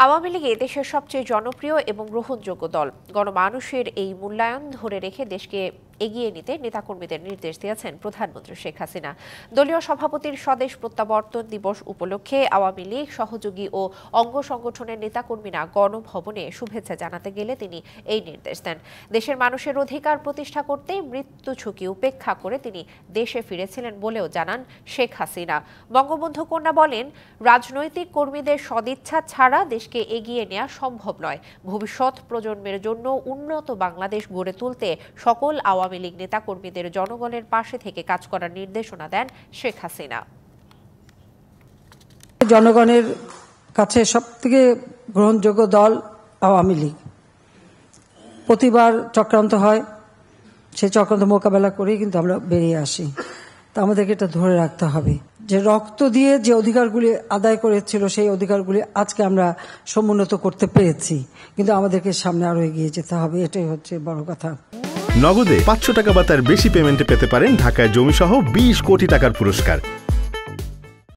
আওয়ামী লীগ দেশের সবচেয়ে জনপ্রিয় এবং গ্রহণযোগ্য দল। গণমানুষের এই মূল্যায়ন ধরে রেখে দেশকে এগিয়ে নিতে নেতাকর্মীদের নির্দেশ দিয়েছেন প্রধানমন্ত্রী শেখ হাসিনা। দলীয় সভাপতির স্বদেশ প্রত্যাবর্তন দিবস উপলক্ষে আওয়ামী লীগ সহযোগী ও অঙ্গ সংগঠনের নেতাকর্মীরা গণভবনে শুভেচ্ছা জানাতে গেলে তিনি এই নির্দেশ দেন। দেশের মানুষের অধিকার প্রতিষ্ঠা করতে মৃত্যু ঝুঁকি উপেক্ষা করে তিনি দেশে ফিরেছিলেন বলেও জানান শেখ হাসিনা। বঙ্গবন্ধু কন্যা বলেন, রাজনৈতিক কর্মীদের সদিচ্ছা ছাড়া দেশকে এগিয়ে নেওয়া সম্ভব নয়। ভবিষ্যৎ প্রজন্মের জন্য উন্নত বাংলাদেশ গড়ে তুলতে সকল আওয়ামী লীগ নেতাকর্মীদের জনগণের পাশে থেকে কাজ করার নির্দেশনা দেন শেখ হাসিনা। জনগণের কাছে সবথেকে গ্রহণযোগ্য দল আওয়ামী লীগ। প্রতিবার চক্রান্ত হয়, সেই চক্রান্ত মোকাবেলা করেই কিন্তু আমরা বেরিয়ে আসি। তা আমাদেরকে এটা ধরে রাখতে হবে যে রক্ত দিয়ে যে অধিকারগুলি আদায় করেছিল সেই অধিকারগুলি আজকে আমরা সমুন্নত করতে পেরেছি, কিন্তু আমাদেরকে সামনে আরো এগিয়ে যেতে হবে। এটাই হচ্ছে বড় কথা। নগদে 500 টাকা বা তার বেশি পেমেন্টে পেতে পারেন ঢাকায় জমিসহ 20 কোটি টাকার পুরস্কার।